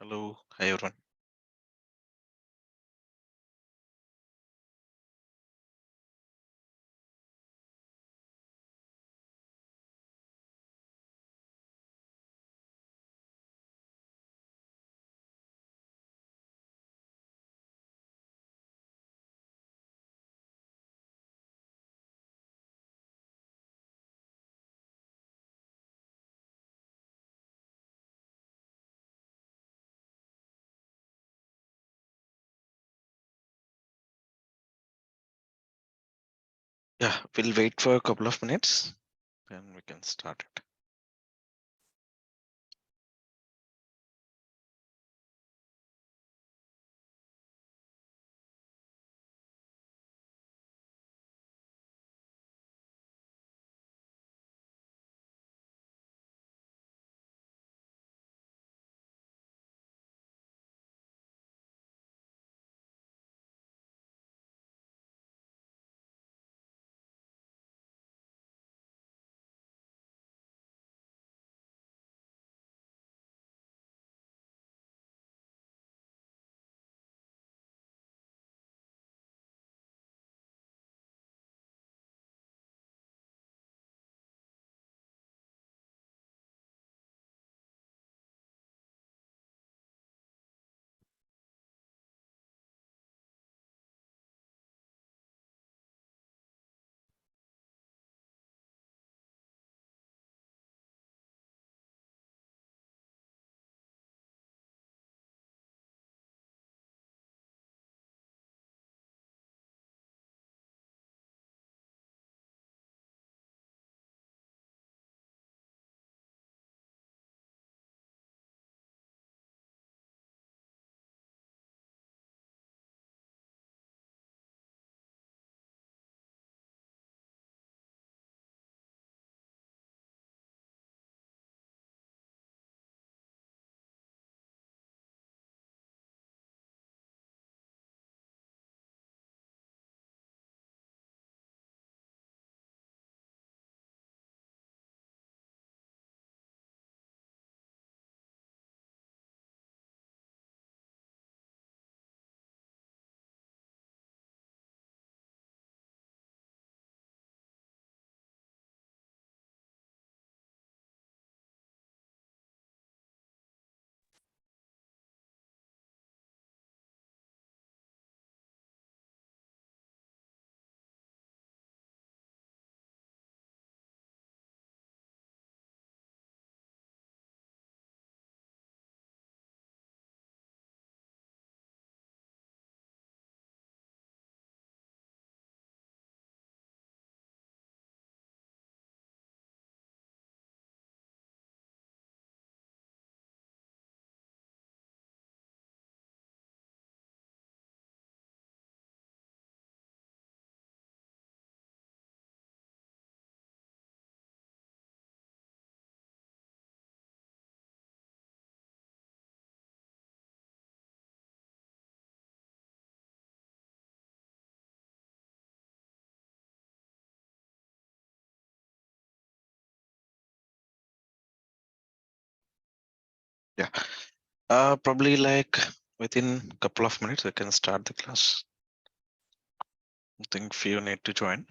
Hello, hi everyone. Yeah, we'll wait for a couple of minutes, then we can start it. Yeah, probably like within a couple of minutes, we can start the class. I think few need to join.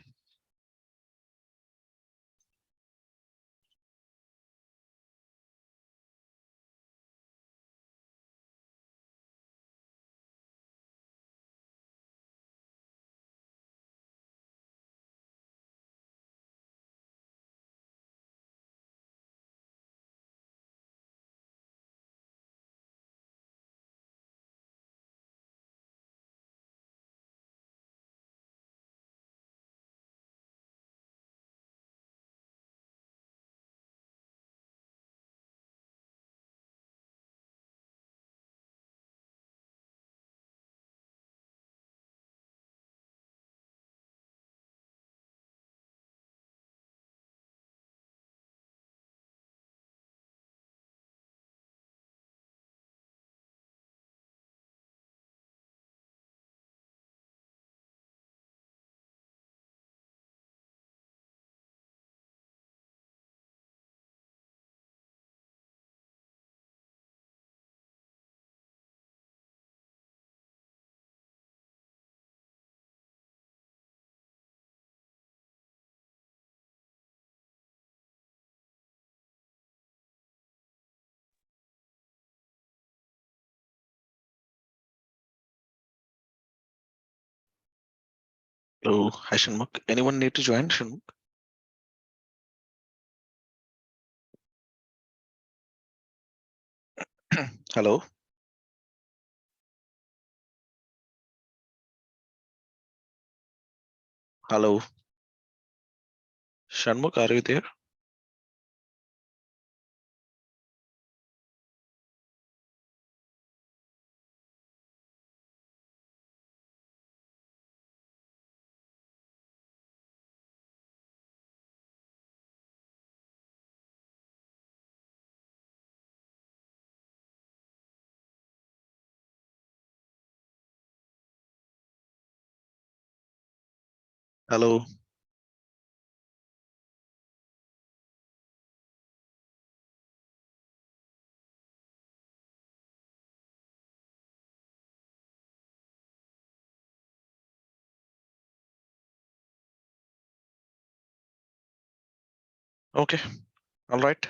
Hello, hi Shanmugh. Anyone need to join, Shanmugh? Hello, hello. Shanmugh, are you there? Hello. Okay, all right.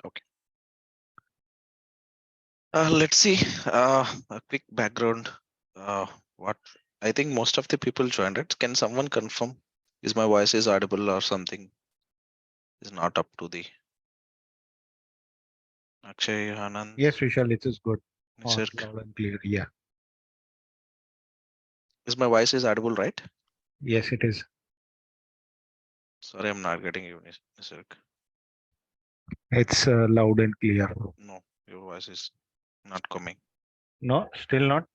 Okay. Let's see. A quick background. What I think most of the people joined it. Can someone confirm? Is my voice is audible or something is not up to the Akshay, Anand, Yes, Vishal, it is good. Nisarg? Loud and clear. Yeah. Is my voice is audible, right? Yes, it is. Sorry, I'm not getting you, Nisarg. It's loud and clear. No, your voice is not coming. No, still not.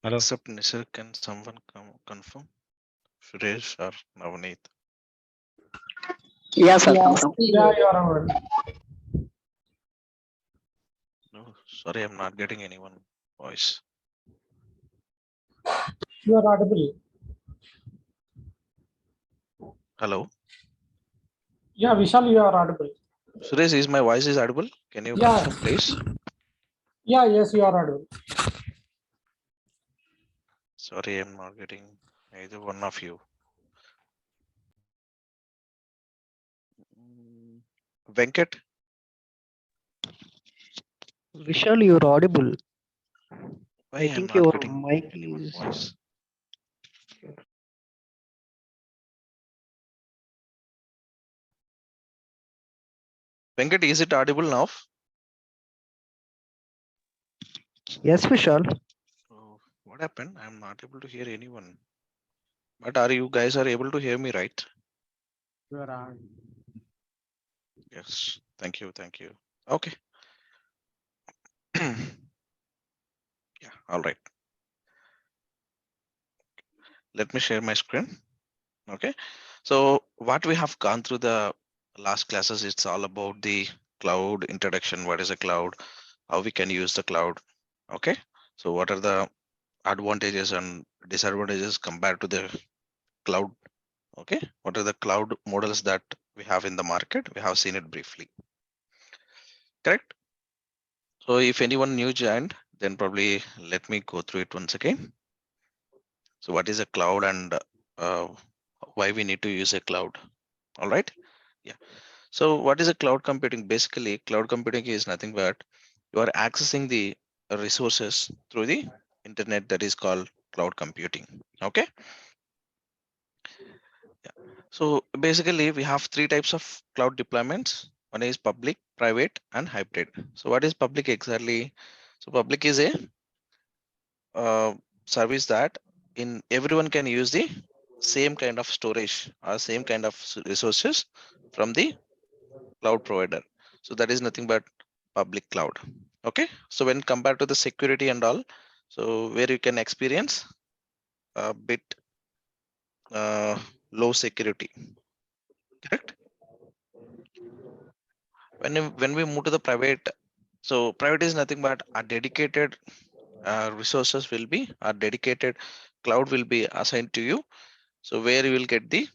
Hello. Except Nisarg, can someone confirm? Suresh or Navneet? Yeah, sir. Yeah, Confirm. yeah, you are audible. No, sorry, I'm not getting anyone voice. You are audible. Hello, Yeah, Vishal, you are audible. Suresh, is my voice is audible? Can you Yeah, confirm, please? yeah, yes, you are audible. Sorry, I'm not getting either one of you. Venkat, Vishal, you're audible. why I I'm think not your getting mic anyone is. voice? Venkat, is it audible now? Yes, Vishal. Oh, what happened? I'm not able to hear anyone. But are you guys are able to hear me, right? You are audible. Yes. Thank you. Thank you. Okay. Yeah. All right. Let me share my screen. Okay. So what we have gone through the last classes, it's all about the cloud introduction. What is a cloud? How we can use the cloud? Okay. So what are the advantages and disadvantages compared to the cloud? Okay. What are the cloud models that we have in the market? We have seen it briefly. Correct. So if anyone new joined, then probably let me go through it once again. So what is a cloud and uh, why we need to use a cloud? All right. Yeah. So what is a cloud computing? Basically, cloud computing is nothing but you are accessing the resources through the internet, that is called cloud computing. Okay. Yeah. So basically we have three types of cloud deployments. One is public, private and hybrid. So what is public exactly? So public is a service that in everyone can use the same kind of storage or same kind of resources from the cloud provider. So that is nothing but public cloud. Okay. So when compared to the security and all, so where you can experience a bit low security. Correct. When we move to the private, so private is nothing but a dedicated resources will be a dedicated cloud will be assigned to you. So where you will get the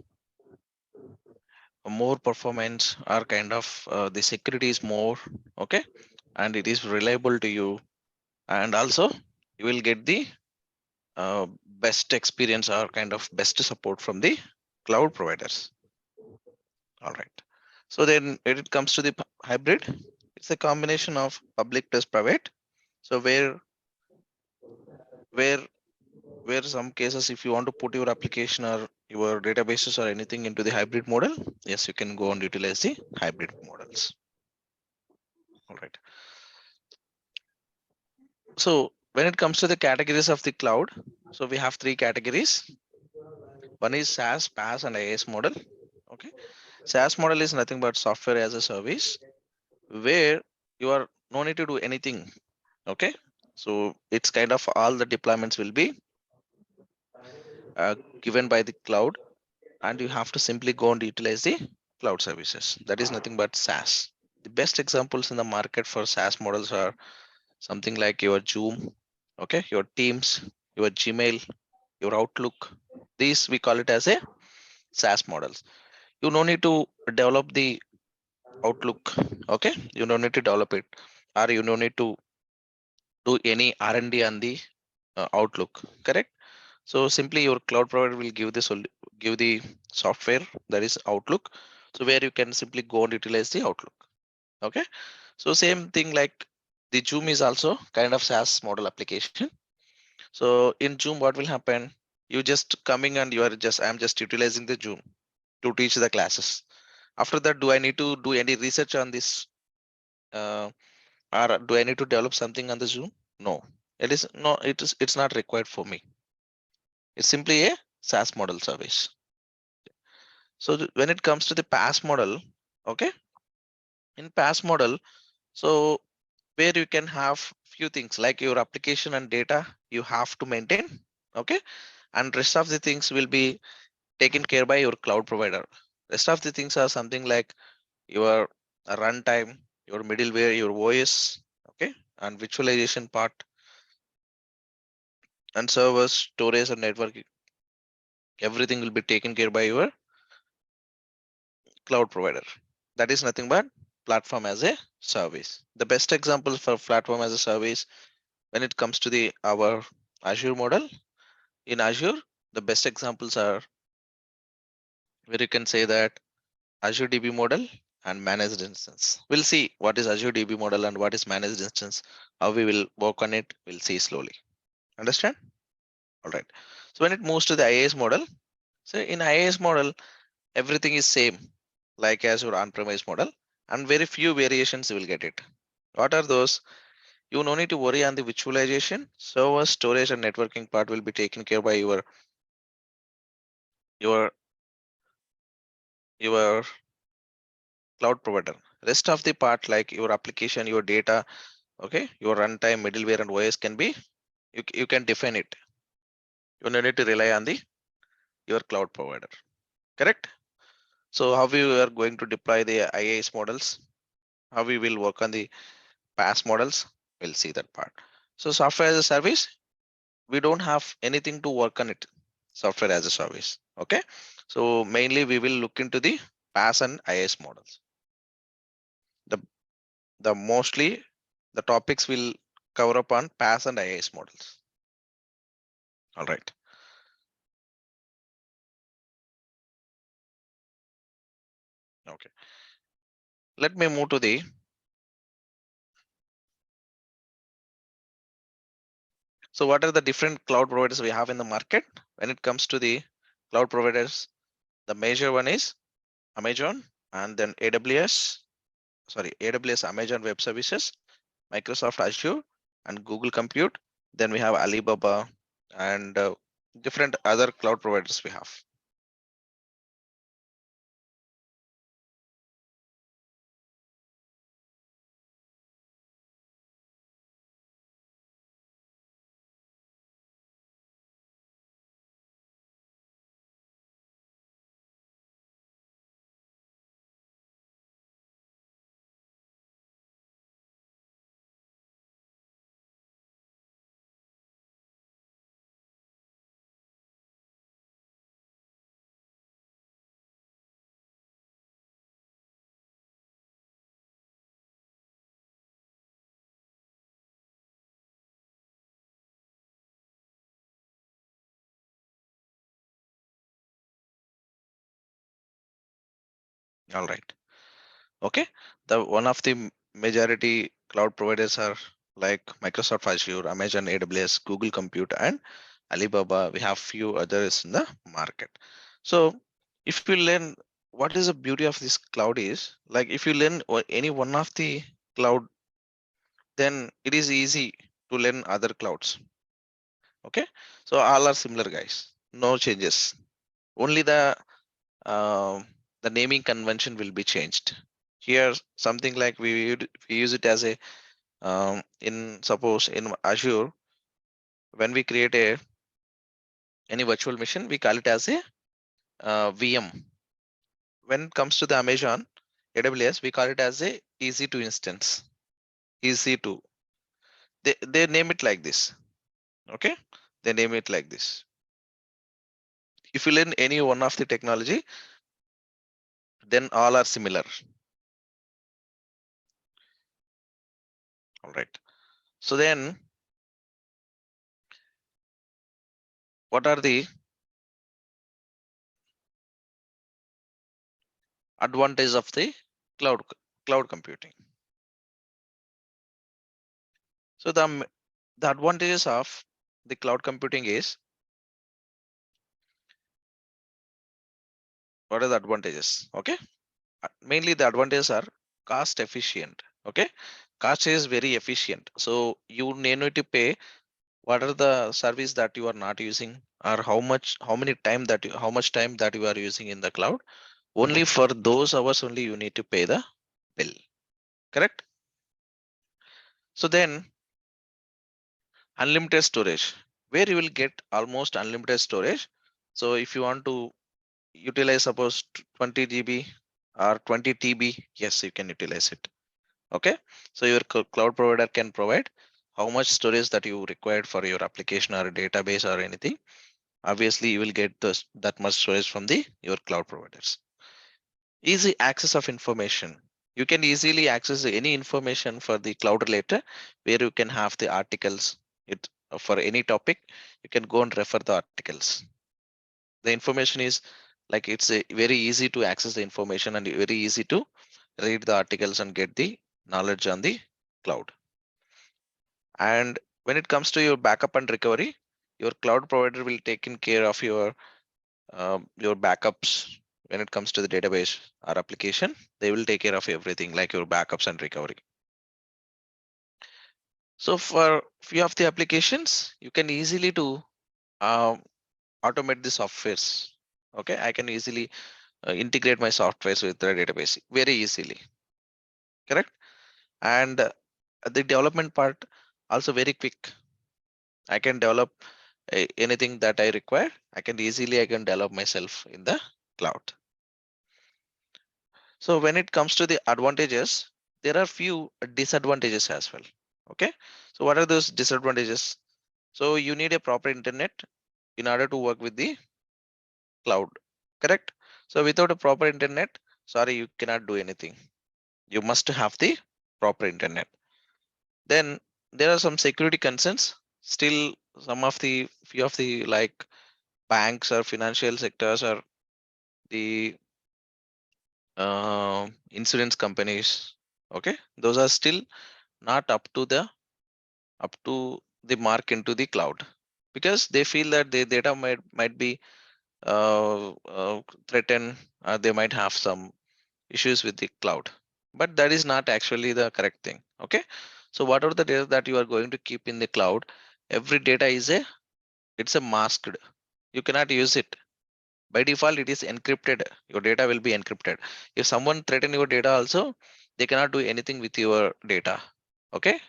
more performance or kind of the security is more. Okay. And it is reliable to you, and also you will get the best experience or kind of best support from the cloud providers. All right. So then when it comes to the hybrid, it's a combination of public plus private. So where where some cases if you want to put your application or your databases or anything into the hybrid model, yes, you can go and utilize the hybrid models. All right. So when it comes to the categories of the cloud, so we have three categories. One is SaaS, PaaS, and IaaS model. Okay. SaaS model is nothing but software as a service where you are no need to do anything. Okay. So it's kind of all the deployments will be given by the cloud, and you have to simply go and utilize the cloud services. That is nothing but SaaS. The best examples in the market for SaaS models are something like your Zoom, okay, your Teams, your Gmail, your Outlook. These we call it as a SaaS models. You no need to develop the Outlook, okay? You don't need to develop it, or you don't need to do any R&D on the Outlook, correct? So simply your cloud provider will give give the software, that is Outlook. So where you can simply go and utilize the Outlook. Okay. So same thing like the Zoom is also kind of SaaS model application. So in Zoom, what will happen? You just coming and you are just, I'm just utilizing the Zoom to teach the classes. After that, do I need to do any research on this? Or do I need to develop something on the Zoom? No, it's not required for me. It's simply a SaaS model service. So when it comes to the PaaS model, okay, in PaaS model, so where you can have few things like your application and data you have to maintain, okay, and rest of the things will be taken care by your cloud provider. Rest of the things are something like your runtime, your middleware, your OS, okay, and virtualization part and servers, storage and networking. Everything will be taken care by your cloud provider. That is nothing but platform as a service. The best example for platform as a service when it comes to the our Azure model. In Azure, the best examples are where you can say that Azure DB model and managed instance. We'll see what is Azure DB model and what is managed instance. How we will work on it, we'll see slowly. Understand? All right. So when it moves to the IaaS model, so in IaaS model, everything is same like Azure on-premise model, and very few variations you will get it. What are those? You no need to worry on the virtualization, server, storage, and networking part will be taken care by your your cloud provider. Rest of the part like your application, your data, okay, your runtime, middleware, and OS can be you can define it. You no need to rely on the your cloud provider. Correct? So how we are going to deploy the IaaS models? How we will work on the PaaS models? We'll see that part. So software as a service, we don't have anything to work on it. Software as a service. Okay. So mainly we will look into the PaaS and IaaS models. The mostly the topics will cover up on PaaS and IaaS models. All right. Okay. Let me move to the. So what are the different cloud providers we have in the market? When it comes to the cloud providers, the major one is Amazon, and then AWS, Amazon Web Services, Microsoft Azure, and Google Compute. Then we have Alibaba and different other cloud providers we have. All right. Okay. The one of the majority cloud providers are like Microsoft Azure, Amazon AWS, Google Compute, and Alibaba. We have few others in the market. So if you learn what is the beauty of this cloud is, like if you learn any one of the cloud, then it is easy to learn other clouds. Okay. So all are similar, guys. No changes. Only the naming convention will be changed. Here, something like we use it as a in suppose in Azure, when we create any virtual machine, we call it as a VM. When it comes to the Amazon AWS, we call it as a EC2 instance. EC2. They name it like this. Okay, they name it like this. If you learn any one of the technology, then all are similar. All right. So then, what are the advantage of the cloud computing? So the advantages of the cloud computing is, what are the advantages? Okay, mainly the advantages are cost efficient. Okay, cost is very efficient, so you need to pay what are the service that you are not using, or how much time that you are using in the cloud. Only for those hours only you need to pay the bill. Correct. So then, unlimited storage, where you will get almost unlimited storage. So if you want to utilize suppose 20 GB or 20 TB, yes, you can utilize it. Okay, so your cloud provider can provide how much storage that you required for your application or database or anything. Obviously, you will get that much storage from the your cloud providers. Easy access of information. You can easily access any information for the cloud related, where you can have the articles. It for any topic, you can go and refer the articles. The information is like it's a very easy to access the information and very easy to read the articles and get the knowledge on the cloud. And when it comes to your backup and recovery, your cloud provider will take in care of your backups. When it comes to the database or application, they will take care of everything like your backups and recovery. So for few of the applications, you can easily do automate the softwares. Okay, I can easily integrate my softwares with the database very easily. Correct. And the development part also very quick. I can develop anything that I require. I can develop myself in the cloud. So when it comes to the advantages, there are few disadvantages as well. Okay, so what are those disadvantages? So you need a proper internet in order to work with the cloud. Correct. So without a proper internet, sorry, you cannot do anything. You must have the proper internet. Then there are some security concerns. Still, some of the few of the like banks or financial sectors or the insurance companies. Okay, those are still not up to the mark into the cloud, because they feel that their data might be threatened, they might have some issues with the cloud, but that is not actually the correct thing. Okay, so whatever the data that you are going to keep in the cloud, every data it's a masked. You cannot use it. By default, it is encrypted. Your data will be encrypted. If someone threaten your data also, they cannot do anything with your data. Okay,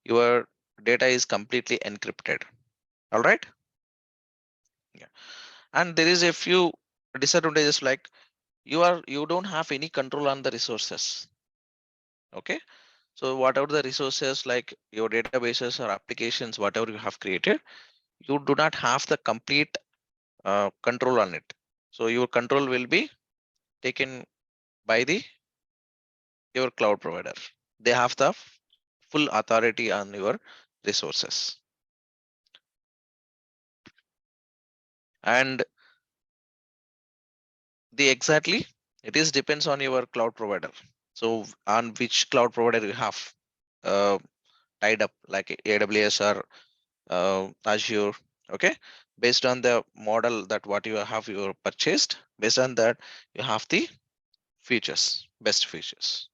your data is completely encrypted. All right. Yeah. And there is a few disadvantages, like you don't have any control on the resources. Okay, so whatever the resources like your databases or applications, whatever you have created, you do not have the complete control on it. So your control will be taken by the your cloud provider. They have the full authority on your resources. And the exactly It is depends on your cloud provider. So on which cloud provider you have uh, tied up, like AWS or Azure. Okay, based on the model that what you have you purchased, based on that you have the features, best features.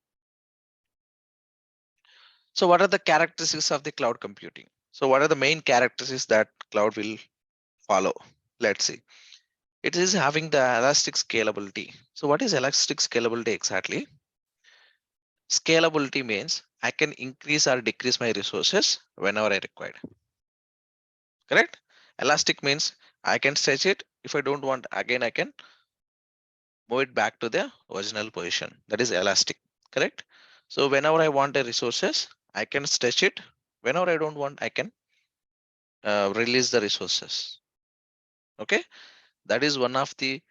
So what are the characteristics of the cloud computing? So what are the main characteristics that cloud will follow? Let's see. It is having the elastic scalability. So what is elastic scalability exactly? Scalability means I can increase or decrease my resources whenever I require. Correct? Elastic means I can stretch it. If I don't want, again, I can move it back to the original position. That is elastic. Correct? So whenever I want the resources, I can stretch it. Whenever I don't want, I can release the resources. Okay, that is one of the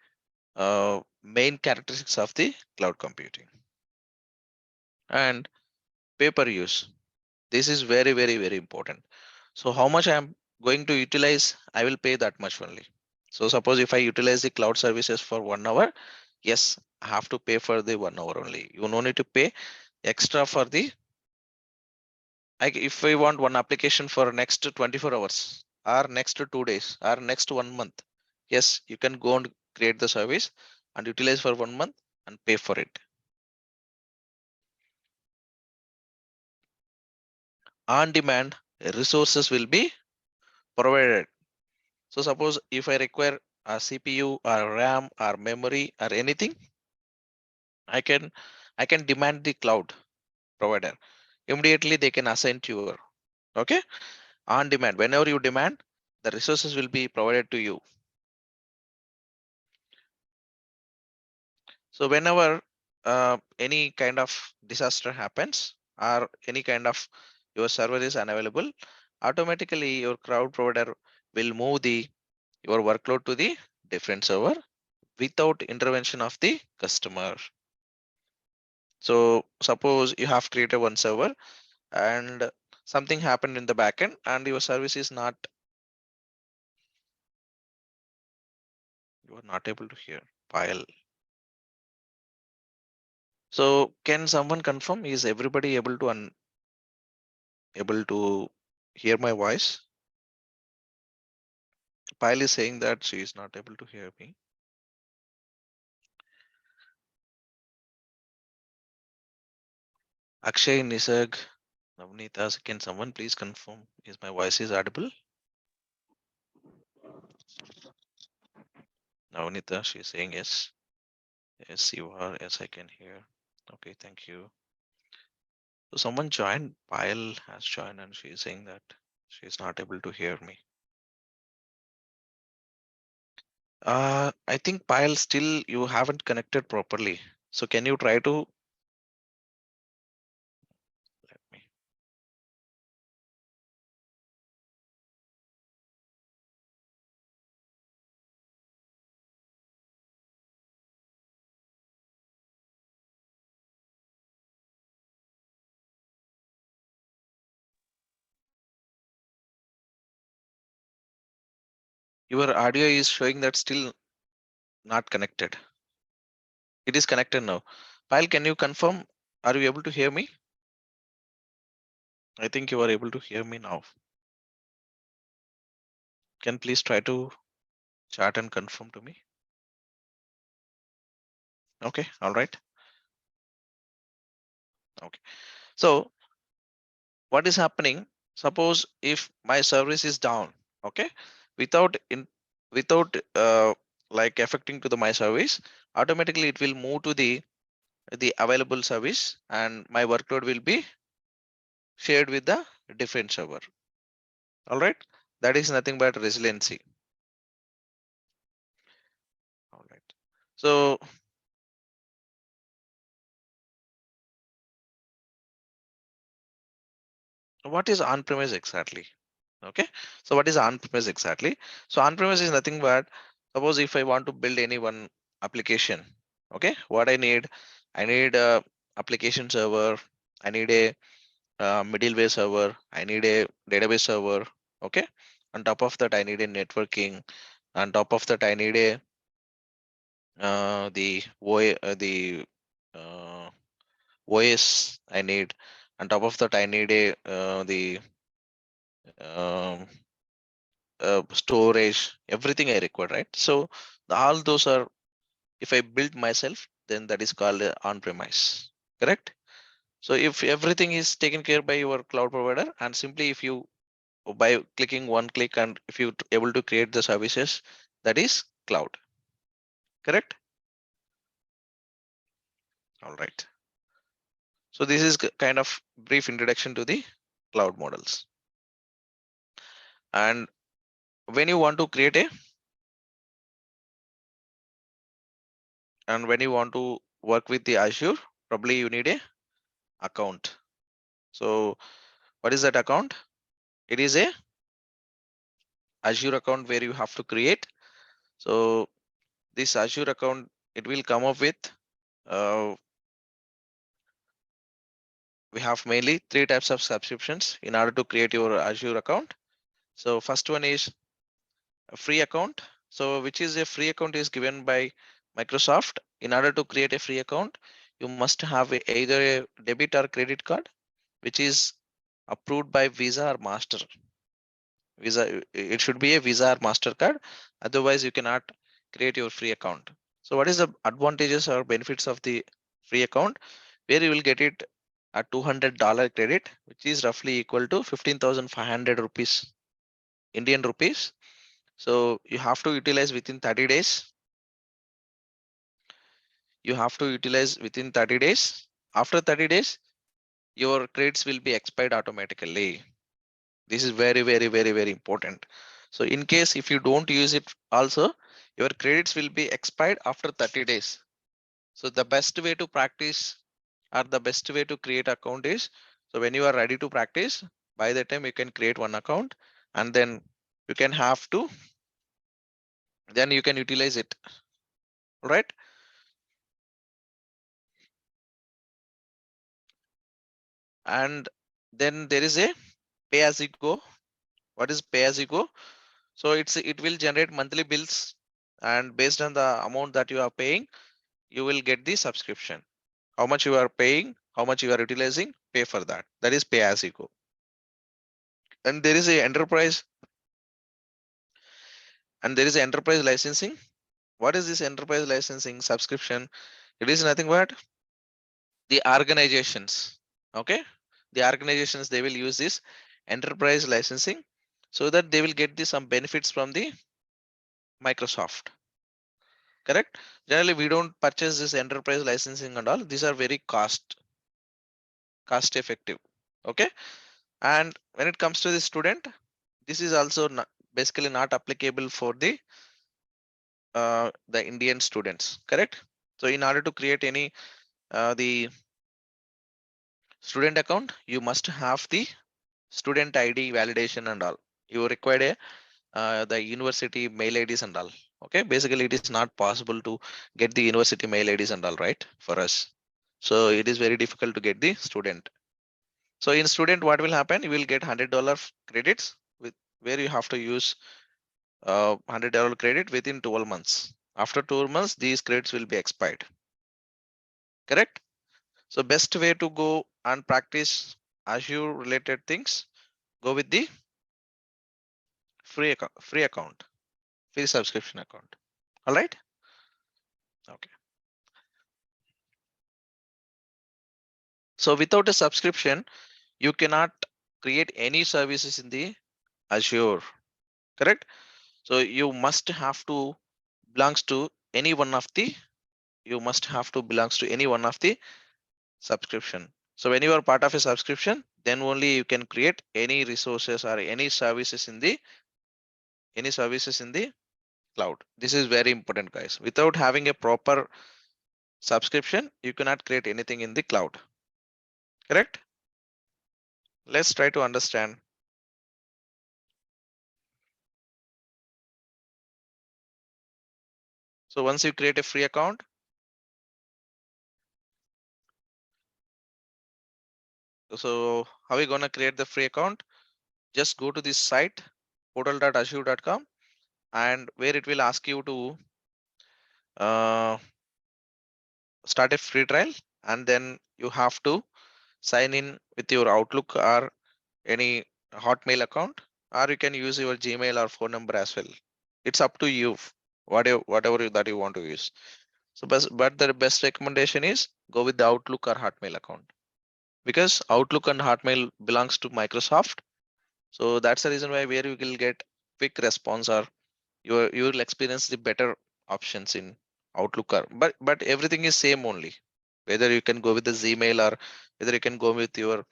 main characteristics of the cloud computing. And pay per use. This is very, very, very important. So how much I am going to utilize, I will pay that much only. So suppose if I utilize the cloud services for 1 hour, yes, I have to pay for the 1 hour only. You no need to pay extra for the, like if I want one application for next 24 hours or next 2 days or next 1 month, yes, you can go and create the service and utilize for 1 month and pay for it. On demand resources will be provided. So suppose if I require a CPU or RAM or memory or anything, I can demand the cloud provider. Immediately they can assign to your, okay, on demand. Whenever you demand, the resources will be provided to you. So whenever any kind of disaster happens or any kind of your server is unavailable, automatically your cloud provider will move the your workload to the different server without intervention of the customer. So suppose you have created one server and something happened in the backend and your service is not, you are not able to hear file. So can someone confirm, is everybody able to able to hear my voice? Pile is saying that she is not able to hear me. Akshay, Nisag, Navneeta, can someone please confirm, is my voice is audible? Navneeta, she is saying yes. Yes, you are. Yes, I can hear. Okay, thank you. So someone joined, Pile has joined and she is saying that she is not able to hear me. I think Pile still you haven't connected properly. So can you try to let me. Your audio is showing that still not connected. It is connected now. Pile, can you confirm? Are you able to hear me? I think you are able to hear me now. Can please try to chat and confirm to me? Okay, all right. Okay. So what is happening? Suppose if my service is down, okay, without without like affecting to the my service, automatically it will move to the available service and my workload will be shared with the different server. All right, that is nothing but resiliency. All right. So what is on-premise exactly? Okay, so what is on-premise exactly? So on-premise is nothing but, suppose if I want to build any one application, okay, what I need a application server, I need a middleware server, I need a database server, okay. On top of that, I need a networking. On top of that, I need a the OS I need. On top of that, I need a um, storage, everything I require, right? So all those are, if I build myself, then that is called on-premise, correct? So if everything is taken care by your cloud provider, and simply if you by clicking one click, and if you able to create the services, that is cloud, correct? All right. So this is kind of brief introduction to the cloud models. And when you want to create when you want to work with the Azure, probably you need a account. So what is that account? It is a Azure account where you have to create. So this Azure account, it will come up with, we have mainly 3 types of subscriptions in order to create your Azure account. So first one is a free account. So which is a free account is given by Microsoft. In order to create a free account, you must have either a debit or credit card, which is approved by Visa or Master. Visa, it should be a Visa or MasterCard. Otherwise, you cannot create your free account. So what is the advantages or benefits of the free account? Where you will get it a $200 credit, which is roughly equal to 15,500 rupees, Indian rupees. So you have to utilize within 30 days. You have to utilize within 30 days. After 30 days, your credits will be expired automatically. This is very, very, very, very important. So in case if you don't use it also, your credits will be expired after 30 days. So the best way to practice or the best way to create account is, so when you are ready to practice, by the time you can create one account, and then you can have to, then you can utilize it, right? And then there is a pay as you go. What is pay as you go? So it will generate monthly bills, and based on the amount that you are paying, you will get the subscription. How much you are paying, how much you are utilizing, pay for that. That is pay as you go. And there is a enterprise, and there is enterprise licensing. What is this enterprise licensing subscription? It is nothing but the organizations. Okay, the organizations, they will use this enterprise licensing so that they will get some benefits from the Microsoft. Correct? Generally, we don't purchase this enterprise licensing and all. These are very cost effective. Okay, and when it comes to the student, this is also basically not applicable for the Indian students, correct? So in order to create any the student account, you must have the student ID validation and all. You require the university mail IDs and all. Okay, basically it is not possible to get the university mail IDs and all, right, for us. So it is very difficult to get the student. So in student, what will happen? You will get $100 credits with where you have to use $100 credit within 12 months. After 12 months, these credits will be expired. Correct? So best way to go and practice Azure related things, go with the free account, free subscription account. All right. Okay. So without a subscription, you cannot create any services in the Azure. Correct? So you must have to belongs to any one of the subscription. So when you are part of a subscription, then only you can create any resources or any services in the cloud. This is very important, guys. Without having a proper subscription, you cannot create anything in the cloud. Correct? Let's try to understand. So once you create a free account, so how are you gonna create the free account? Just go to this site, portal.azure.com, and where it will ask you to start a free trial, and then you have to sign in with your Outlook or any Hotmail account, or you can use your Gmail or phone number as well. It's up to you, whatever that you want to use. So, but the best recommendation is go with the Outlook or Hotmail account, because Outlook and Hotmail belongs to Microsoft. So that's the reason why where you will get quick response, or you will experience the better options in Outlook. Or, but everything is same only. Whether you can go with the Gmail, or whether you can go with your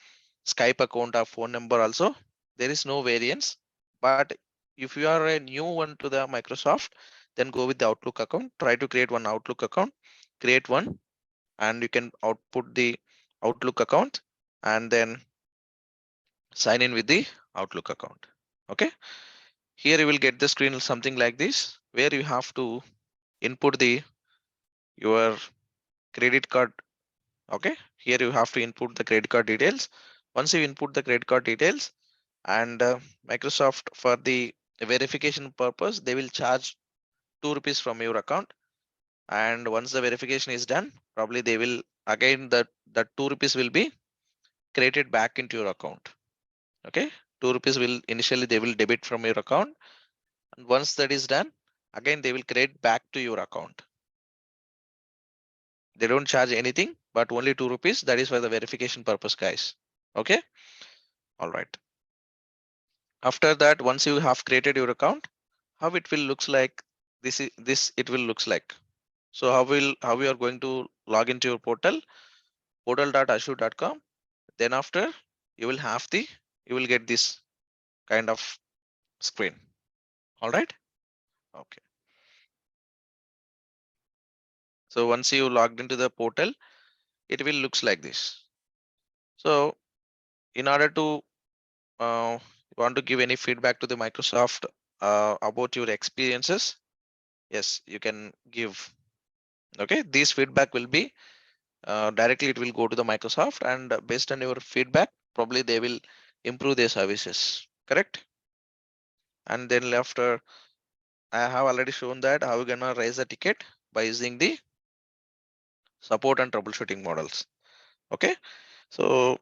Skype account or phone number also, there is no variance. But if you are a new one to the Microsoft, then go with the Outlook account. Try to create one Outlook account, create one, and you can output the Outlook account and then sign in with the Outlook account. Okay. Here you will get the screen something like this, where you have to input your credit card. Okay. Here you have to input the credit card details. Once you input the credit card details, and Microsoft, for the verification purpose, they will charge ₹2 from your account. And once the verification is done, probably they will again that ₹2 will be credited back into your account. Okay, ₹2 will initially they will debit from your account, and once that is done, again they will credit back to your account. They don't charge anything, but only ₹2. That is for the verification purpose, guys. Okay, all right. After that, once you have created your account, how it will looks like, this it will looks like. So how we are going to log into your portal, portal.azure.com. Then after you will get this kind of screen. All right. Okay. So once you logged into the portal, it will looks like this. So in order to want to give any feedback to the Microsoft about your experiences, yes, you can give. Okay, this feedback will be directly, it will go to the Microsoft, and based on your feedback, probably they will improve their services. Correct. And then after, I have already shown that how we're gonna raise a ticket by using the support and troubleshooting models. Okay, so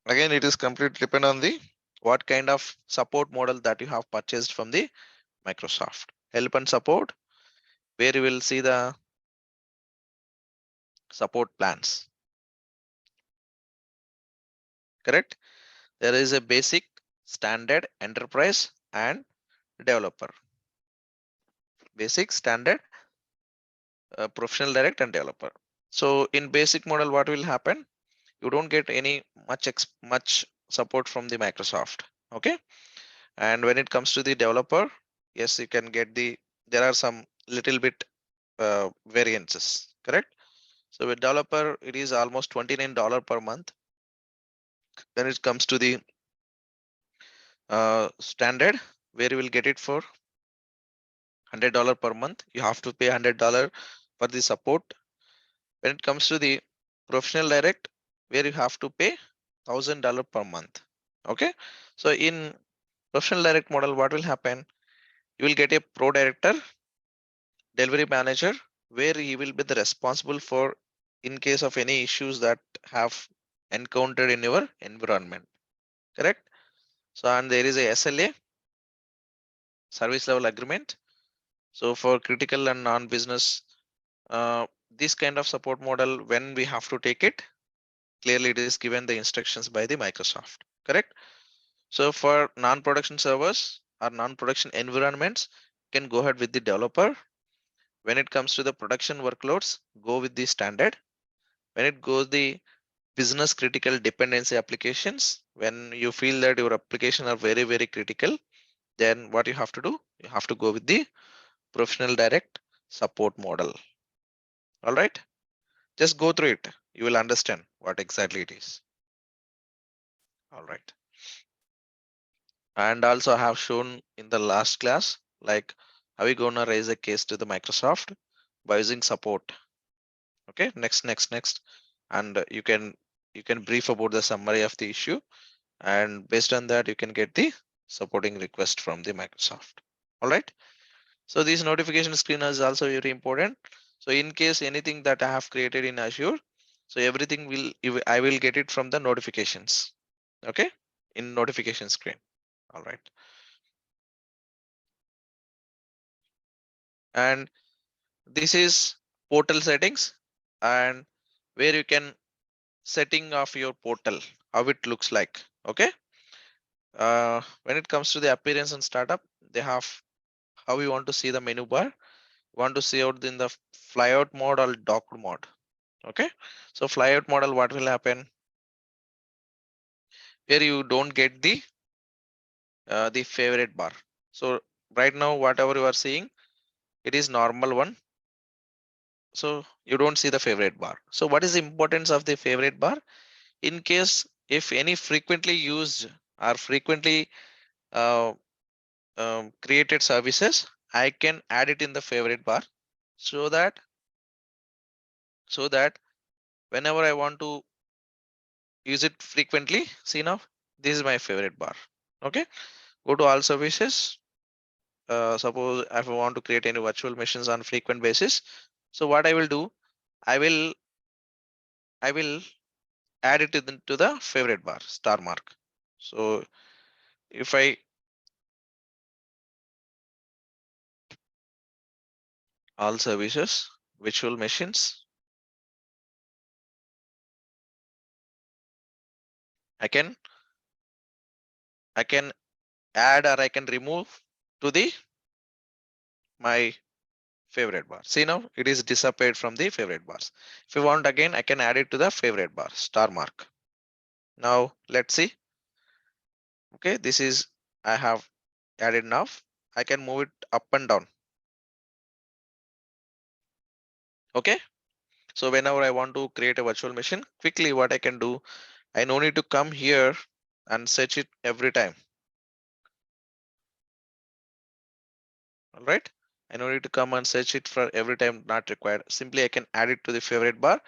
again, it is completely depend on the what kind of support model that you have purchased from the Microsoft. Help and support, where you will see the support plans. Correct. There is a basic, standard, enterprise, and developer. Basic, standard, professional, direct, and developer. So in basic model, what will happen? You don't get any much support from the Microsoft. Okay. And when it comes to the developer, yes, you can get there are some little bit variances. Correct. So with developer, it is almost $29 per month. When it comes to the standard, where you will get it for $100 per month. You have to pay $100 for the support. When it comes to the professional direct, where you have to pay $1,000 per month. Okay, so in professional direct model, what will happen? You will get a pro director, delivery manager, where he will be the responsible for in case of any issues that have encountered in your environment. Correct. So and there is a SLA, service level agreement. So for critical and non-business, this kind of support model, when we have to take it, clearly it is given the instructions by the Microsoft. Correct. So for non-production servers or non-production environments, can go ahead with the developer. When it comes to the production workloads, go with the standard. When it goes the business critical dependency applications, when you feel that your application are very critical, then what you have to do, you have to go with the professional direct support model. All right, just go through it. You will understand what exactly it is. All right. And also I have shown in the last class, like how we gonna raise a case to the Microsoft by using support. Okay, next. And you can brief about the summary of the issue, and based on that, you can get the supporting request from the Microsoft. All right. So this notification screen is also very important. So in case anything that I have created in Azure, so everything I will get it from the notifications. Okay, in notification screen. All right. And this is portal settings, and where you can setting of your portal, how it looks like. Okay. When it comes to the appearance and startup, they have how you want to see the menu bar. You want to see out in the flyout mode or docked mode. Okay. So flyout model, what will happen? Here you don't get the favorite bar. So right now, whatever you are seeing, it is normal one. So you don't see the favorite bar. So what is the importance of the favorite bar? In case if any frequently used or frequently uh, created services, I can add it in the favorite bar so that whenever I want to use it frequently, see now, this is my favorite bar. Okay, go to all services. Suppose if I want to create any virtual machines on frequent basis. So what I will do, I will add it into the favorite bar star mark. So if I all services, virtual machines, I can add or I can remove to the my favorite bar. See now it is disappeared from the favorite bars. If you want again, I can add it to the favorite bar star mark. Now let's see. Okay, this is I have added now. I can move it up and down. Okay. So whenever I want to create a virtual machine, quickly what I can do, I no need to come here and search it every time. All right. I no need to come and search it for every time, not required. Simply I can add it to the favorite bar.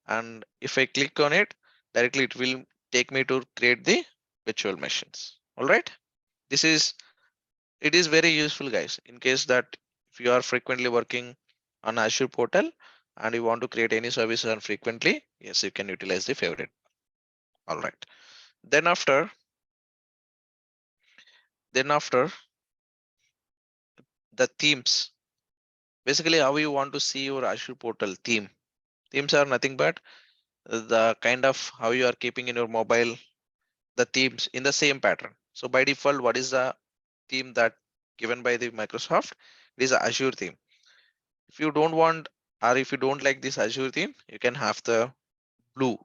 And if I click on it directly, it will take me to create the virtual machines. All right. It is very useful, guys, in case that if you are frequently working on Azure portal and you want to create any services on frequently, yes, you can utilize the favorite. All right. Then after the themes, basically how you want to see your Azure portal theme. Themes are nothing but the kind of how you are keeping in your mobile, the themes in the same pattern. So by default, what is the theme that given by the Microsoft? It is a Azure theme. If you don't want or if you don't like this Azure theme, you can have the blue.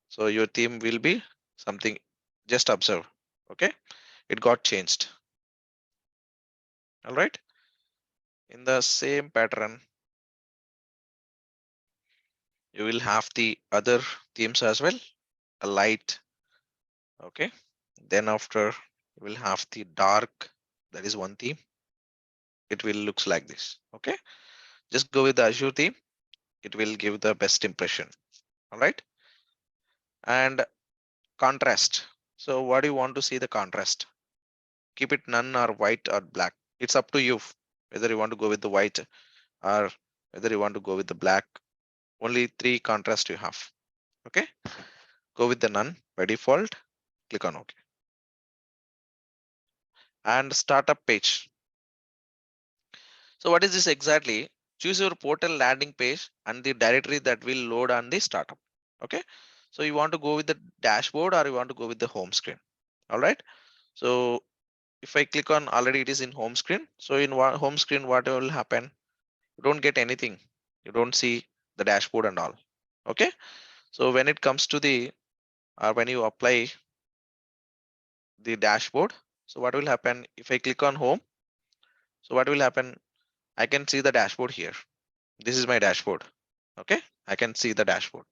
So your theme will be something, just observe. Okay, it got changed. All right. In the same pattern, you will have the other themes as well, a light. Okay. Then after you will have the dark, that is one theme. It will looks like this. Okay. Just go with the Azure theme. It will give the best impression. All right. And contrast. So what do you want to see the contrast? Keep it none or white or black. It's up to you whether you want to go with the white or whether you want to go with the black. Only 3 contrast you have. Okay. Go with the none by default. Click on OK. And startup page. So what is this exactly? Choose your portal landing page and the directory that will load on the startup. Okay. So you want to go with the dashboard or you want to go with the home screen. All right. So if I click on already it is in home screen. So in home screen, what will happen? You don't get anything. You don't see the dashboard and all. Okay. So when it comes to the when you apply the dashboard, so what will happen if I click on home? So what will happen? I can see the dashboard here. This is my dashboard. Okay, I can see the dashboard.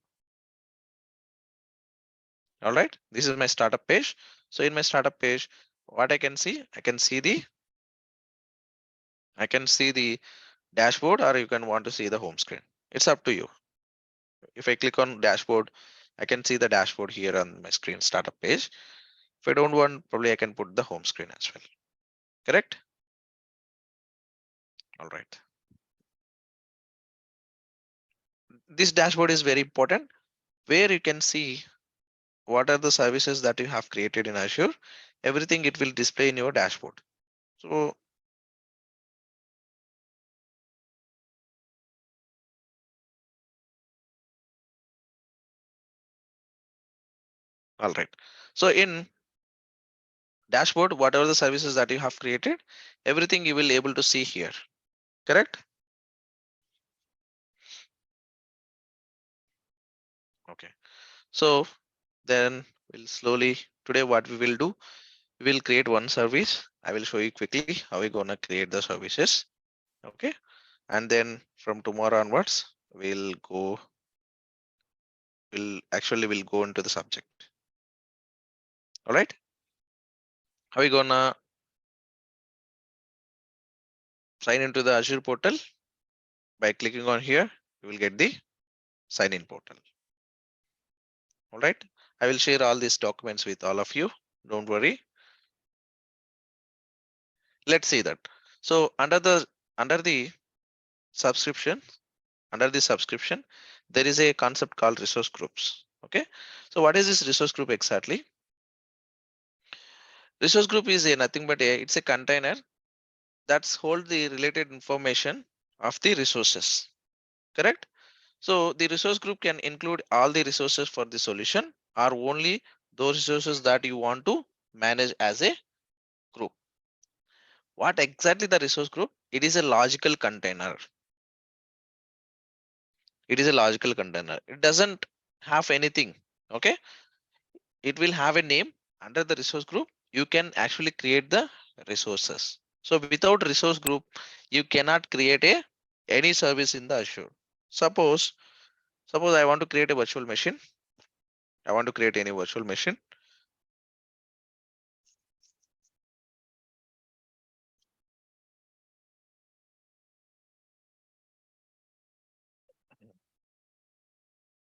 All right, this is my startup page. So in my startup page, what I can see the dashboard, or you can want to see the home screen. It's up to you. If I click on dashboard, I can see the dashboard here on my screen startup page. If I don't want, probably I can put the home screen as well. Correct? All right. This dashboard is very important where you can see what are the services that you have created in Azure. Everything it will display in your dashboard. So all right. So in dashboard, whatever the services that you have created, everything you will able to see here. Correct? Okay. So then we'll slowly today what we will do, we will create one service. I will show you quickly how we're gonna create the services. Okay. And then from tomorrow onwards, we'll go into the subject. All right. How are we gonna sign into the Azure portal? By clicking on here, you will get the sign in portal. All right. I will share all these documents with all of you. Don't worry. Let's see that. So under the subscription, there is a concept called resource groups. Okay. So what is this resource group exactly? Resource group is a nothing but it's a container that's hold the related information of the resources. Correct? So the resource group can include all the resources for the solution or only those resources that you want to manage as a group. What exactly the resource group? It is a logical container. It is a logical container. It doesn't have anything. Okay. It will have a name under the resource group. You can actually create the resources. So without resource group, you cannot create any service in the Azure. Suppose I want to create a virtual machine. I want to create any virtual machine.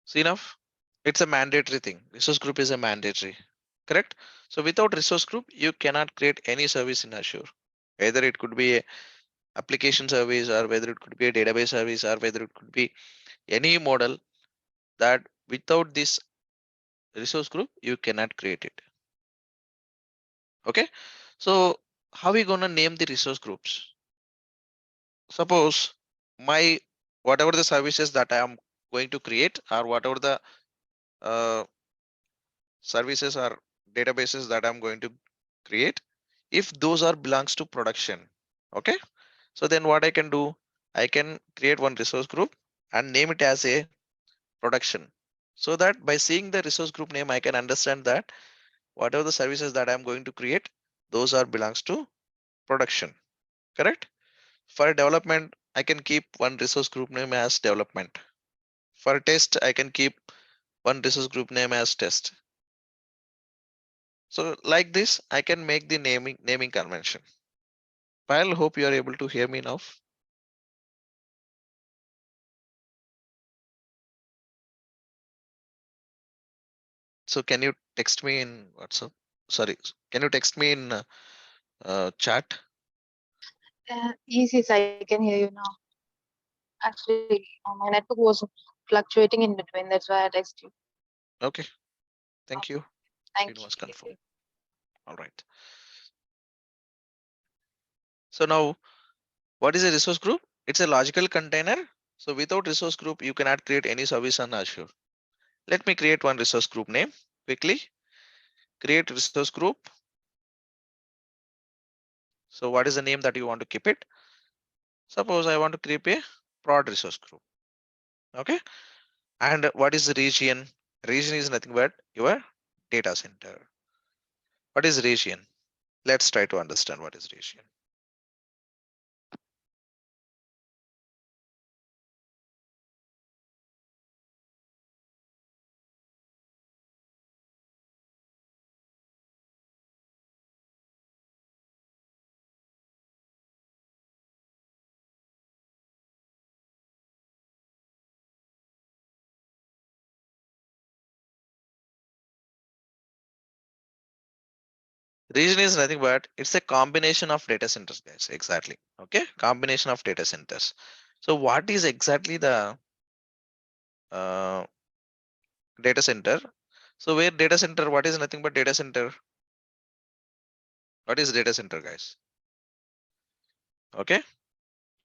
See enough? It's a mandatory thing. Resource group is a mandatory, correct? So without resource group, you cannot create any service in Azure. Either it could be a application service or whether it could be a database service or whether it could be any model that without this resource group, you cannot create it. Okay. So how are we gonna name the resource groups? Suppose my whatever the services that I am going to create or whatever the uh, services or databases that I'm going to create, if those are belongs to production. Okay. So then what I can do, I can create one resource group and name it as a production. So that by seeing the resource group name, I can understand that whatever the services that I'm going to create, those are belongs to production. Correct? For development, I can keep one resource group name as development. For test, I can keep one resource group name as test. So like this, I can make the naming convention. I'll hope you are able to hear me now. So can you text me in WhatsApp? Sorry, can you text me in chat? Yes, I can hear you now. Actually, my network was fluctuating in between. That's why I texted you. Okay, thank you. Thank It was confirmed. you. All right. So now, what is a resource group? It's a logical container. So without resource group, you cannot create any service on Azure. Let me create one resource group name quickly. Create resource group. So what is the name that you want to keep it? Suppose I want to create a prod resource group. Okay. And what is the region? Region is nothing but your data center. What is region? Let's try to understand what is region. Region is nothing but it's a combination of data centers, guys. Exactly. Okay, combination of data centers. So what is exactly the uh, data center? So where data center, what is nothing but data center? What is data center, guys? Okay,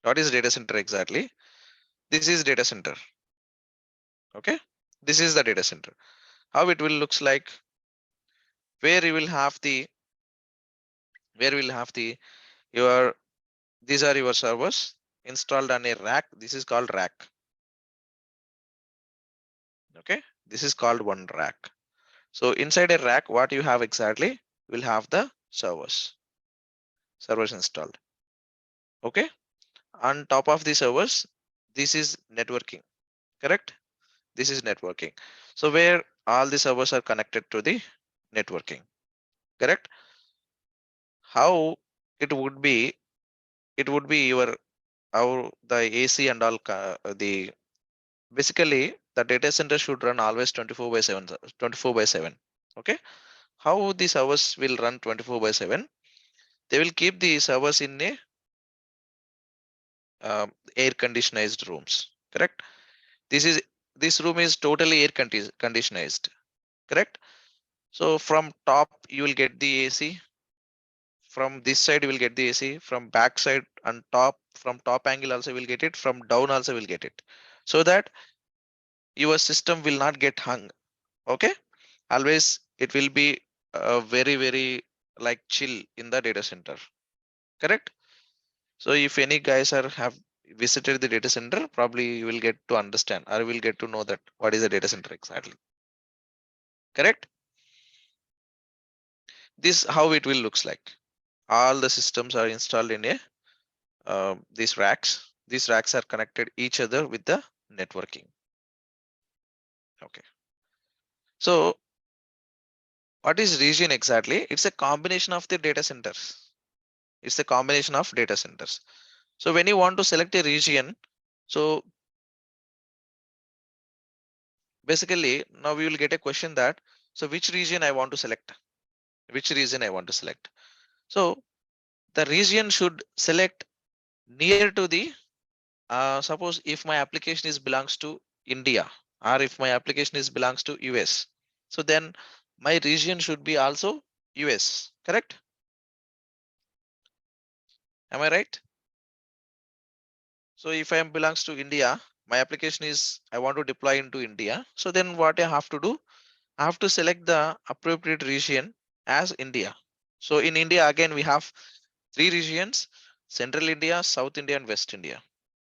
what is data center exactly? This is data center. Okay, this is the data center. How it will looks like, where you will have the, where will have the your, these are your servers installed on a rack. This is called rack. Okay, this is called one rack. So inside a rack, what you have exactly, you will have the servers installed. Okay, on top of the servers, this is networking, correct? This is networking. So where all the servers are connected to the networking, correct? How it would be, it would be your, our the AC and all the, basically the data center should run always 24 by 7, 24 by 7. Okay, how the servers will run 24 by 7? They will keep the servers in a air conditioned rooms, correct? This is, this room is totally air conditioned, correct? So from top you will get the AC, from this side you will get the AC, from back side and top, from top angle also will get it, from down also will get it, so that your system will not get hung. Okay, always it will be very like chill in the data center, correct? So if any guys are have visited the data center, probably you will get to understand or will get to know that what is a data center exactly, correct? This how it will looks like. All the systems are installed in a these racks. These racks are connected each other with the networking. Okay. So what is region exactly? It's a combination of the data centers. It's a combination of data centers. So when you want to select a region, so basically now we will get a question that, so which region I want to select? Which region I want to select? So the region should select near to the, suppose if my application is belongs to India, or if my application is belongs to US, so then my region should be also US, correct? Am I right? So if I am belongs to India, my application is I want to deploy into India. So then what I have to do, I have to select the appropriate region as India. So in India, again, we have three regions: Central India, South India, and West India.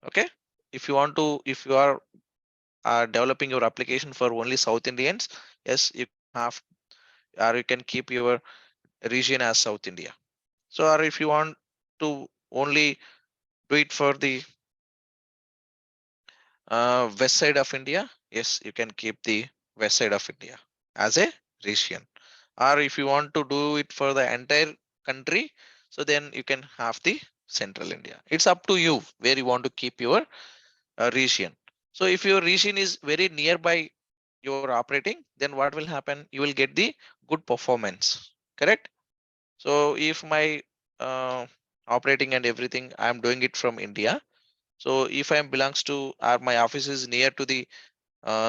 Okay. If you want to, if you are developing your application for only South Indians, yes, you have, or you can keep your region as South India. So, or if you want to only do it for the west side of India, yes, you can keep the west side of India as a region. Or if you want to do it for the entire country, so then you can have the Central India. It's up to you where you want to keep your region. So if your region is very nearby your operating, then what will happen? You will get the good performance, correct? So if my operating and everything, I'm doing it from India. So if I belongs to, or my office is near to the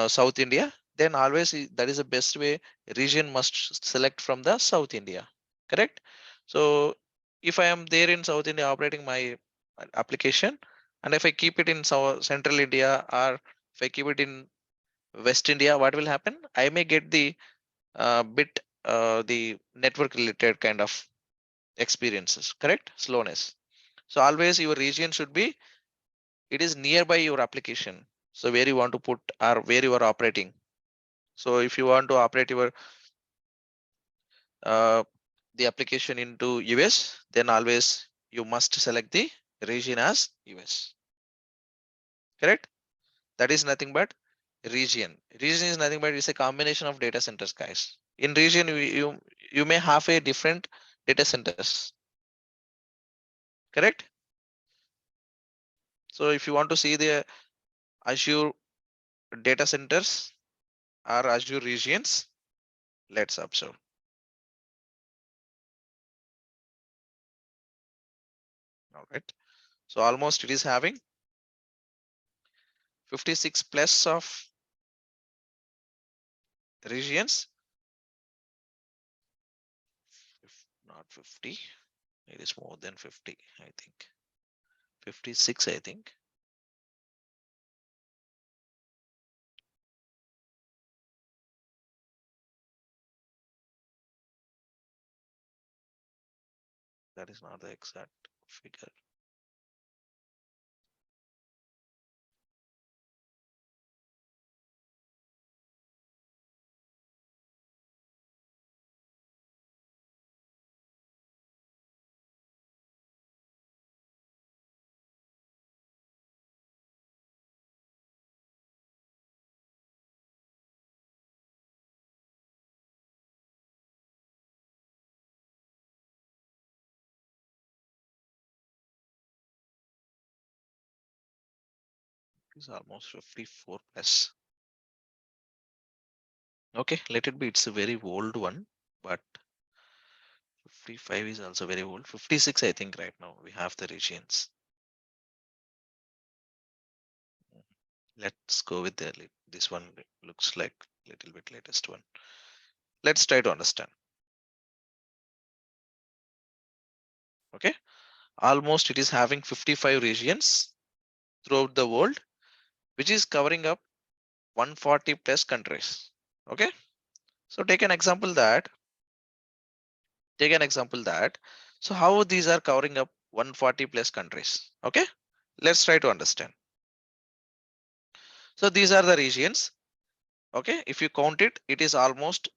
South India, then always that is the best way. Region must select from the South India, correct? So if I am there in South India operating my application, and if I keep it in Central India, or if I keep it in West India, what will happen? I may get the bit the network related kind of experiences, correct? Slowness. So always your region should be, it is nearby your application. So where you want to put, or where you are operating. So if you want to operate your uh, the application into US, then always you must select the region as US, correct? That is nothing but region. Region is nothing but it's a combination of data centers, guys. In region, you may have a different data centers, correct? So if you want to see the Azure data centers or Azure regions, let's observe. right? So almost it is having 56 plus of regions. If not 50, it is more than 50, I think. 56, I think. That is not the exact figure. It's almost 54 plus. Okay, let it be. It's a very old one, but 55 is also very old. 56, I think right now we have the regions. Let's go with this one. Looks like little bit latest one. Let's try to understand. Okay, almost it is having 55 regions throughout the world, which is covering up 140 plus countries. Okay, so take an example that. So how these are covering up 140 plus countries? Okay, let's try to understand. So these are the regions. Okay, if you count it, it is almost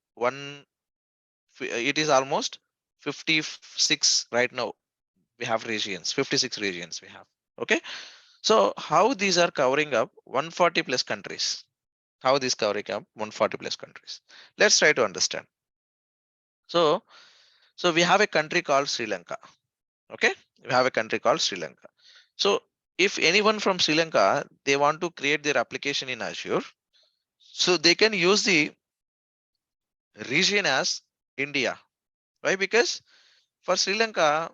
it is almost 56 right now. We have regions, 56 regions we have. Okay, so how these are covering up 140 plus countries? How this covering up 140 plus countries? Let's try to understand. So we have a country called Sri Lanka. Okay, we have a country called Sri Lanka. So if anyone from Sri Lanka, they want to create their application in Azure, so they can use the region as India. Why? Because for Sri Lanka,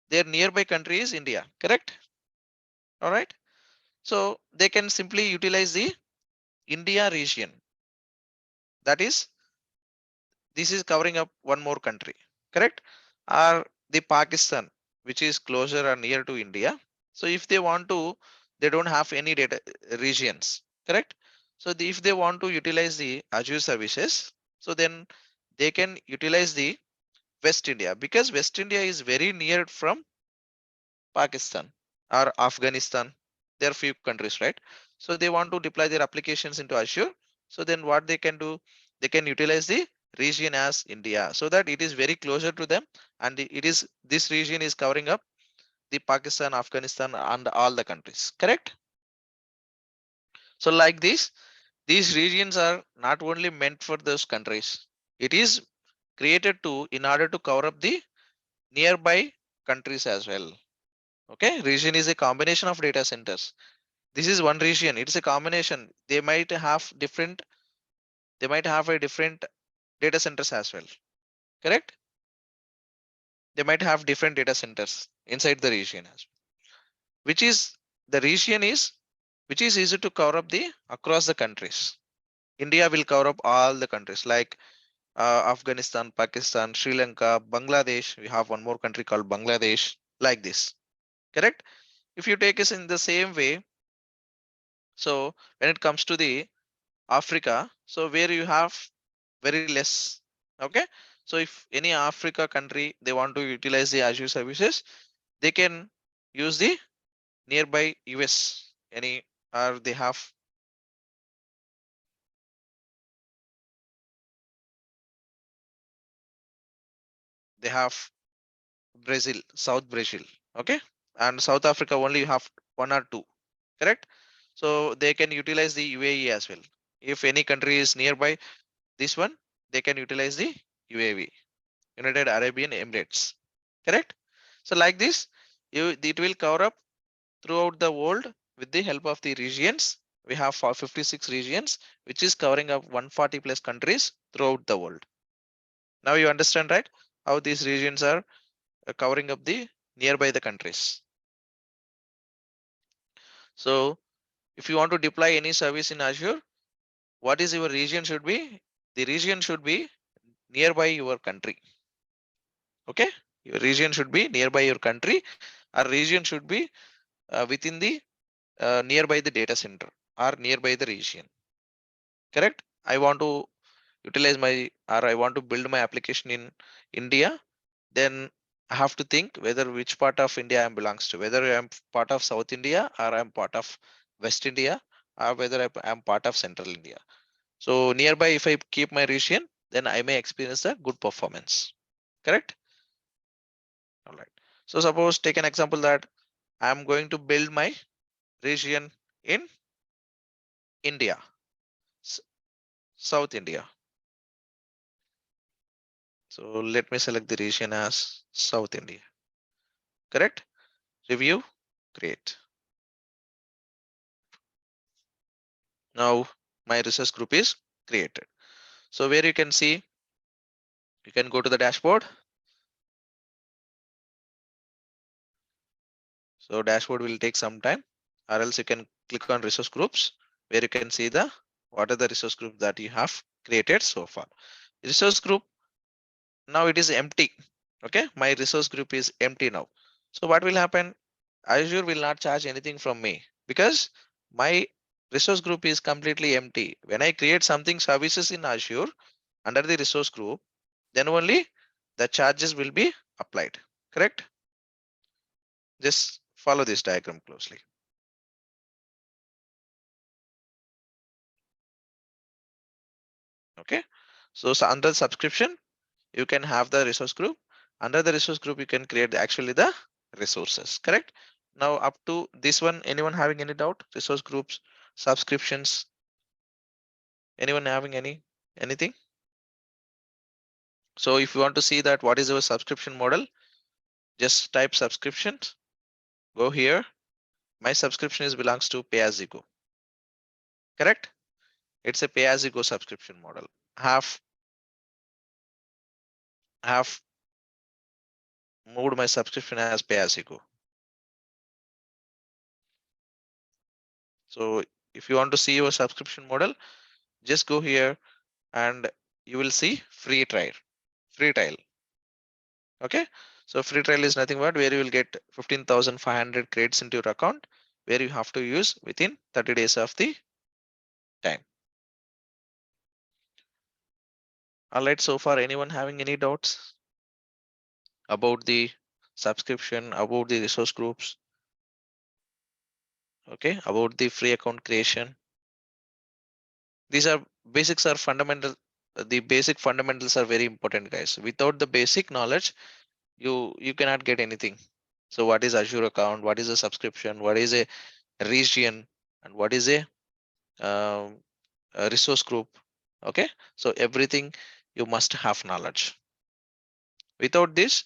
their nearby country is India, correct? All right. So they can simply utilize the India region. That is, this is covering up one more country, correct? Or the Pakistan, which is closer or near to India. So if they want to, they don't have any data regions, correct? So if they want to utilize the Azure services, so then they can utilize the West India, because West India is very near from Pakistan or Afghanistan. There are few countries, right? So they want to deploy their applications into Azure. So then what they can do, they can utilize the region as India, so that it is very closer to them, and it is, this region is covering up the Pakistan, Afghanistan, and all the countries, correct? So like this, these regions are not only meant for those countries. It is created to, in order to cover up the nearby countries as well. Okay, region is a combination of data centers. This is one region, it's a combination. They might have a different data centers as well, correct? They might have different data centers inside the region as well, which is, the region is, which is easy to cover up the across the countries. India will cover up all the countries like Afghanistan, Pakistan, Sri Lanka, Bangladesh. We have one more country called Bangladesh, like this, correct? If you take us in the same way, so when it comes to the Africa, so where you have very less. Okay, so if any Africa country, they want to utilize the Azure services, they can use the nearby US, any, or they have Brazil, South Brazil. Okay, and South Africa only you have one or two, correct? So they can utilize the UAE as well. If any country is nearby this one, they can utilize the UAE, United Arabian Emirates, correct? So like this, it will cover up throughout the world with the help of the regions. We have 56 regions, which is covering up 140 plus countries throughout the world. Now you understand, right? How these regions are covering up the nearby the countries. So if you want to deploy any service in Azure, what is your region should be? The region should be nearby your country. Okay, your region should be nearby your country, or region should be within the nearby the data center or nearby the region. Correct? I want to utilize my, or I want to build my application in India, then I have to think whether which part of India I belongs to, whether I am part of South India or I'm part of West India, or whether I am part of Central India. So nearby, if I keep my region, then I may experience a good performance. Correct? All right. So suppose take an example that I'm going to build my region in India, South India. So let me select the region as South India. Correct? Review, create. Now my resource group is created. So where you can see, you can go to the dashboard. So dashboard will take some time, or else you can click on resource groups where you can see the what are the resource groups that you have created so far. Resource group, now it is empty. Okay, my resource group is empty now. So what will happen? Azure will not charge anything from me because my resource group is completely empty. When I create something services in Azure under the resource group, then only the charges will be applied. Correct? Just follow this diagram closely. Okay, so under subscription, you can have the resource group. Under the resource group, you can create actually the resources. Correct? Now up to this one, anyone having any doubt? Resource groups, subscriptions, anyone having anything? So if you want to see that what is our subscription model, just type subscriptions, go here. My subscription is belongs to pay as you go. Correct? It's a pay as you go subscription model. Have moved my subscription as pay as you go. So if you want to see your subscription model, just go here and you will see free trial. Okay, so free trial is nothing but where you will get 15,500 credits into your account, where you have to use within 30 days of the time. All right, so far anyone having any doubts about the subscription, about the resource groups? Okay, about the free account creation? These are basics are fundamental. The basic fundamentals are very important, guys. Without the basic knowledge, you cannot get anything. So what is Azure account? What is a subscription? What is a region? And what is a resource group? Okay, so everything you must have knowledge. Without this,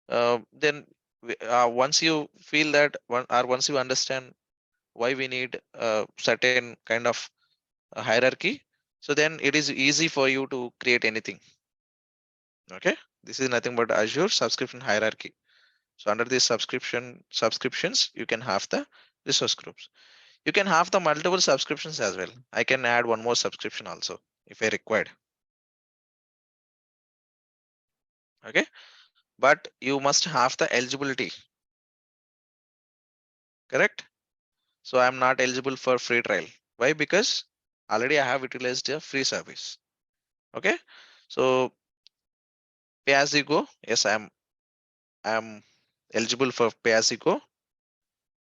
then once you feel that or once you understand why we need a certain kind of a hierarchy, so then it is easy for you to create anything. Okay, this is nothing but Azure subscription hierarchy. So under this subscriptions, you can have the resource groups. You can have the multiple subscriptions as well. I can add one more subscription also if I required. Okay, but you must have the eligibility. Correct? So I'm not eligible for free trial. Why? Because already I have utilized a free service. Okay, so pay as you go. Yes, I'm eligible for pay as you go,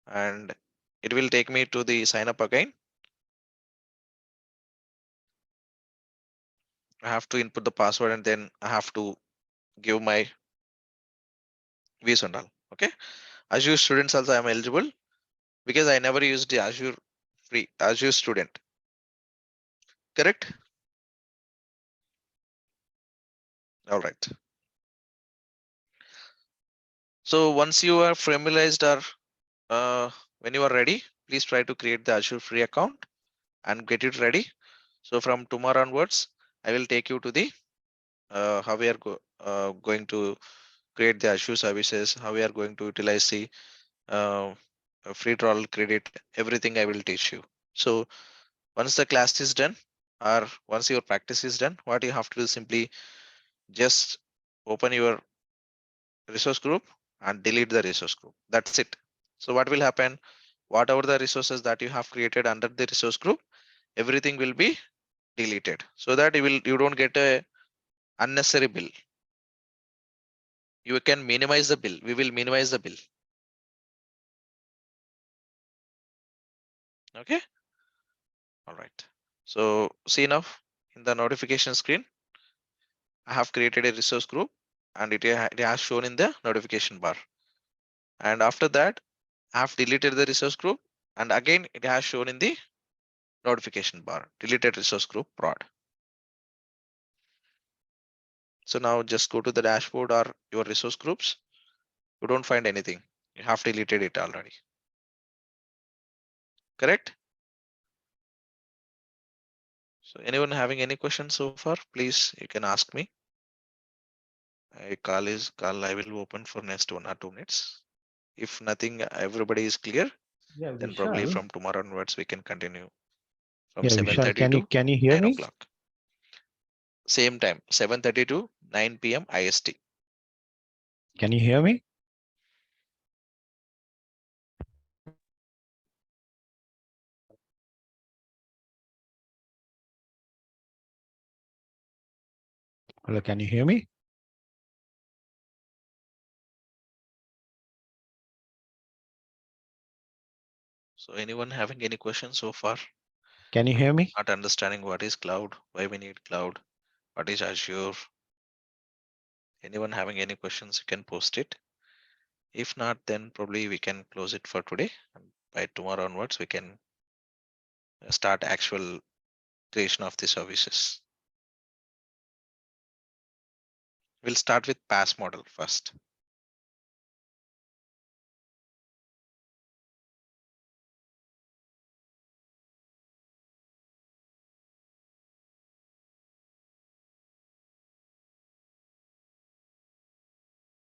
and it will take me to the sign up again. I have to input the password and then I have to give my views and all. Okay, Azure students also I'm eligible because I never used the Azure student. Correct? All right. So once you are familiarized or when you are ready, please try to create the Azure free account and get it ready. So from tomorrow onwards, I will take you to the how we are going to create the Azure services, how we are going to utilize the uh, free trial credit, everything I will teach you. So once the class is done, or once your practice is done, what you have to do is simply just open your resource group and delete the resource group. That's it. So what will happen? Whatever the resources that you have created under the resource group, everything will be deleted, so that you don't get a unnecessary bill. You can minimize the bill. We will minimize the bill. Okay. All right. So see now in the notification screen, I have created a resource group and it has shown in the notification bar. And after that, I have deleted the resource group and again it has shown in the notification bar, deleted resource group prod. So now just go to the dashboard or your resource groups. You don't find anything. You have deleted it already. Correct? So anyone having any questions so far, please, you can ask me. Call I will open for next 1 or 2 minutes. If nothing, everybody is clear, Yeah, then probably Vishal. from tomorrow onwards we can continue from Yeah, Vishal, 7:30 to can you hear 9 me? o'clock. Same time, 7:30 to 9 p.m. IST. Can you hear me? Hello, can you hear me? So anyone having any questions so far? Can you hear me? Not understanding what is cloud, why we need cloud, what is Azure? Anyone having any questions, you can post it. If not, then probably we can close it for today. And by tomorrow onwards, we can start actual creation of the services. We'll start with PaaS model first.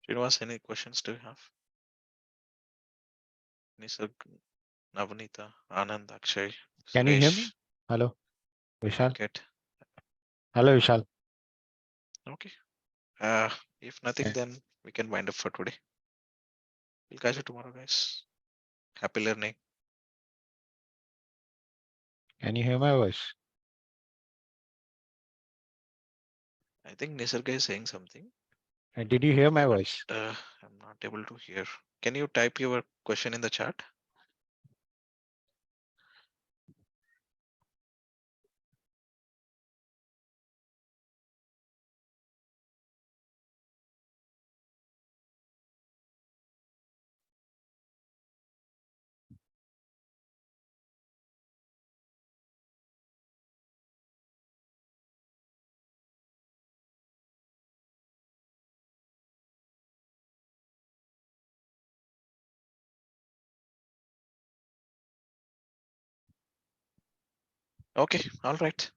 Srinivas, any questions do you have? Nisarg, Navnita, Anand, Akshay, Can you hear me? Suresh, Hello, Vishal. Get. Hello, Vishal. Okay. If nothing, Yeah. then we can wind up for today. We'll catch you tomorrow, guys. Happy learning. Can you hear my voice? I think Nisarga is saying something, Did you hear my but voice? I'm not able to hear. Can you type your question in the chat? Okay, all right.